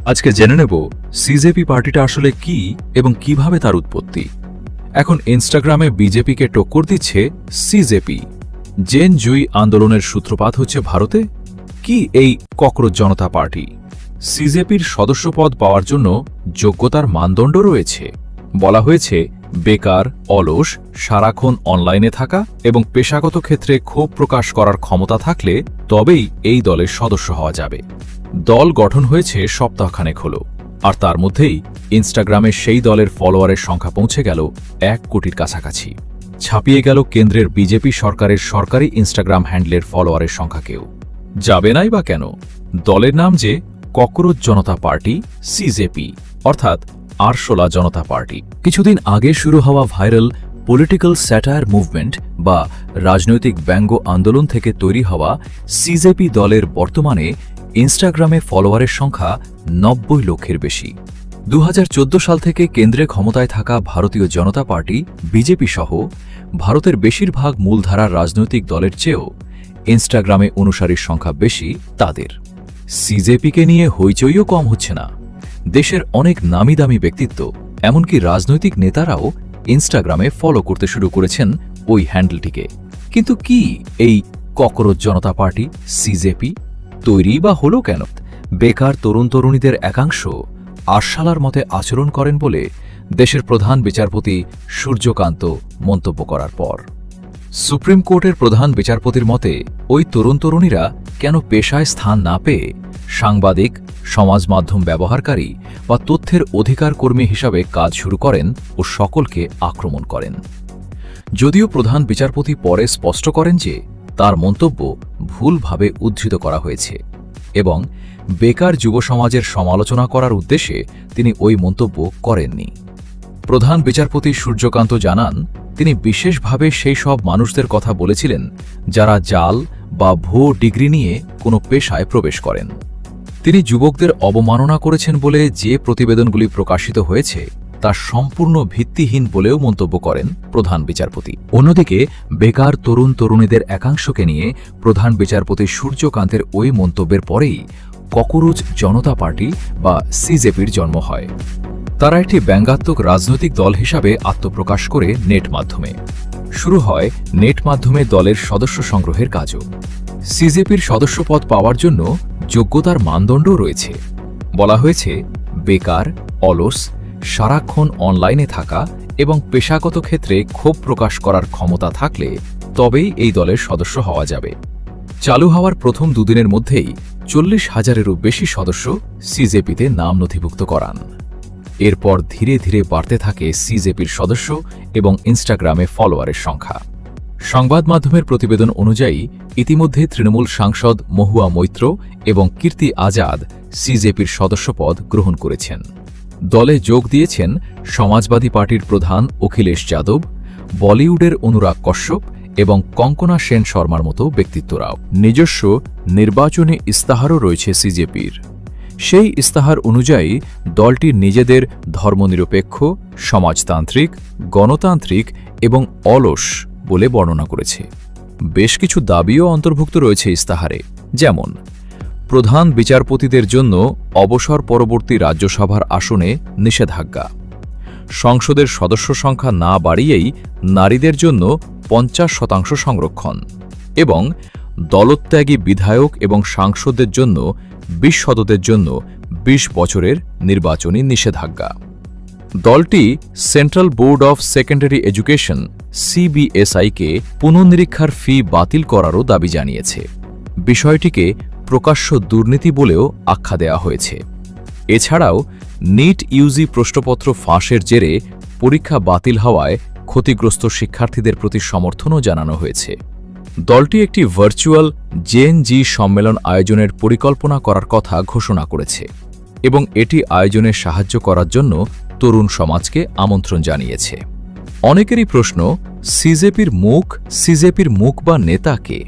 আজকে জেনে নেব সিজেপি পার্টিটা আসলে কি এবং কিভাবে তার উৎপত্তি। এখন ইনস্টাগ্রামে বিজেপিকে টক্কর দিচ্ছে সিজেপি। জেন জুই আন্দোলনের সূত্রপাত হচ্ছে ভারতে। কি এই ককরোচ জনতা পার্টি? সিজেপির সদস্যপদ পাওয়ার জন্য যোগ্যতার মানদণ্ড রয়েছে। বলা হয়েছে বেকার, অলস, সারাক্ষণ অনলাইনে থাকা এবং পেশাগত ক্ষেত্রে ক্ষোভ প্রকাশ করার ক্ষমতা থাকলে তবেই এই দলের সদস্য হওয়া যাবে। দল গঠন হয়েছে সপ্তাহখানেক হল, আর তার মধ্যেই ইনস্টাগ্রামে সেই দলের ফলোয়ারের সংখ্যা পৌঁছে গেল 1 কোটির কাছাকাছি। ছাপিয়ে গেল কেন্দ্রের বিজেপি সরকারের সরকারি ইনস্টাগ্রাম হ্যান্ডলের ফলোয়ারের সংখ্যাকেও। যাবে নাই বা কেন? দলের নাম যে ককরোচ জনতা পার্টি, সিজেপি, অর্থাৎ আরশোলা জনতা পার্টি। কিছুদিন আগে শুরু হওয়া ভাইরাল পলিটিক্যাল স্যাটায়ার মুভমেন্ট বা রাজনৈতিক ব্যঙ্গ আন্দোলন থেকে তৈরি হওয়া সিজেপি দলের বর্তমানে ইনস্টাগ্রামে ফলোয়ারের সংখ্যা 90 লক্ষের বেশি। 2014 সাল থেকে কেন্দ্রে ক্ষমতায় থাকা ভারতীয় জনতা পার্টি, বিজেপি সহ ভারতের বেশিরভাগ মূলধারার রাজনৈতিক দলের চেয়েও ইনস্টাগ্রামে অনুসারীর সংখ্যা বেশি তাদের। সিজেপিকে নিয়ে হইচইও কম হচ্ছে না। দেশের অনেক নামি দামি ব্যক্তিত্ব, এমনকি রাজনৈতিক নেতারাও ইনস্টাগ্রামে ফলো করতে শুরু করেছেন ওই হ্যান্ডেলটিকে। কিন্তু কি এই ককরোচ জনতা পার্টি, সিজেপি তৈরি বা হলো কেন? বেকার তরুণ তরুণীদের একাংশ আরশালার মতে আচরণ করেন বলে দেশের প্রধান বিচারপতি সূর্যকান্ত মন্তব্য করার পর। সুপ্রিম কোর্টের প্রধান বিচারপতির মতে ওই তরুণ তরুণীরা কেন পেশায় স্থান না পেয়ে সাংবাদিক, সমাজ মাধ্যম ব্যবহারকারী বা তথ্যের অধিকার কর্মী হিসাবে কাজ শুরু করেন ও সকলকে আক্রমণ করেন। যদিও প্রধান বিচারপতি পরে স্পষ্ট করেন যে তার মন্তব্য ভুলভাবে উদ্ধৃত করা হয়েছে এবং বেকার যুব সমাজের সমালোচনা করার উদ্দেশ্যে তিনি ওই মন্তব্য করেননি। প্রধান বিচারপতি সূর্যকান্ত জানান, তিনি বিশেষভাবে সেই সব মানুষদের কথা বলেছিলেন যারা জাল বা ভুয়ো ডিগ্রি নিয়ে কোনো পেশায় প্রবেশ করেন। তিনি যুবকদের অবমাননা করেছেন বলে যে প্রতিবেদনগুলি প্রকাশিত হয়েছে তা সম্পূর্ণ ভিত্তিহীন বলেও মন্তব্য করেন প্রধান বিচারপতি। অন্যদিকে বেকার তরুণ তরুণীদের একাংশকে নিয়ে প্রধান বিচারপতি সূর্যকান্তের ওই মন্তব্যের পরেই ককরোচ জনতা পার্টি বা সিজেপির জন্ম হয়। তারা একটি ব্যঙ্গাত্মক রাজনৈতিক দল হিসাবে আত্মপ্রকাশ করে নেট মাধ্যমে। শুরু হয় নেট মাধ্যমে দলের সদস্য সংগ্রহের কাজও। সিজেপির সদস্যপদ পাওয়ার জন্য যোগ্যতার মানদণ্ড রয়েছে। বলা হয়েছে বেকার, অলস, সারাক্ষণ অনলাইনে থাকা এবং পেশাগত ক্ষেত্রে ক্ষোভ প্রকাশ করার ক্ষমতা থাকলে তবেই এই দলের সদস্য হওয়া যাবে। চালু হওয়ার প্রথম দুদিনের মধ্যেই 40,000-এরও বেশি সদস্য সিজেপিতে নাম নথিভুক্ত করান। এরপর ধীরে ধীরে বাড়তে থাকে সিজেপির সদস্য এবং ইনস্টাগ্রামে ফলোয়ারের সংখ্যা। সংবাদ মাধ্যমের প্রতিবেদন অনুযায়ী ইতিমধ্যে তৃণমূল সাংসদ মহুয়া মৈত্র এবং কীর্তি আজাদ সিজেপির সদস্যপদ গ্রহণ করেছেন। দলে যোগ দিয়েছেন সমাজবাদী পার্টির প্রধান অখিলেশ যাদব, বলিউডের অনুরাগ কশ্যপ এবং কঙ্কনা সেন শর্মার মতো ব্যক্তিত্বরাও। নিজস্ব নির্বাচনী ইস্তাহারও রয়েছে সিজেপির। সেই ইস্তাহার অনুযায়ী দলটি নিজেদের ধর্মনিরপেক্ষ, সমাজতান্ত্রিক, গণতান্ত্রিক এবং অলস বলে বর্ণনা করেছে। বেশ কিছু দাবিও অন্তর্ভুক্ত রয়েছে ইস্তাহারে, যেমন প্রধান বিচারপতিদের জন্য অবসর পরবর্তী রাজ্যসভার আসনে নিষেধাজ্ঞা, সংসদের সদস্য সংখ্যা না বাড়িয়েই নারীদের জন্য 50% সংরক্ষণ এবং দলত্যাগী বিধায়ক এবং সাংসদদের জন্য 20 সদস্যদের জন্য 20 বছরের নির্বাচনী নিষেধাজ্ঞা। দলটি central board of secondary education সিবিএসইকে পুনর্নিরীক্ষার ফি বাতিল করারও দাবি জানিয়েছে। বিষয়টিকে প্রকাশ্য দুর্নীতি বলেও আখ্যা দেওয়া হয়েছে। এছাড়াও নিট ইউজি প্রশ্নপত্র ফাঁসের জেরে পরীক্ষা বাতিল হওয়ায় ক্ষতিগ্রস্ত শিক্ষার্থীদের প্রতি সমর্থনও জানানো হয়েছে। দলটি একটি ভার্চুয়াল জেএনজি সম্মেলন আয়োজনের পরিকল্পনা করার কথা ঘোষণা করেছে এবং এটি আয়োজনে সাহায্য করার জন্য তরুণ সমাজকে আমন্ত্রণ জানিয়েছে। অনেকেরই প্রশ্ন, সিজেপির মুখ বা নেতা কে?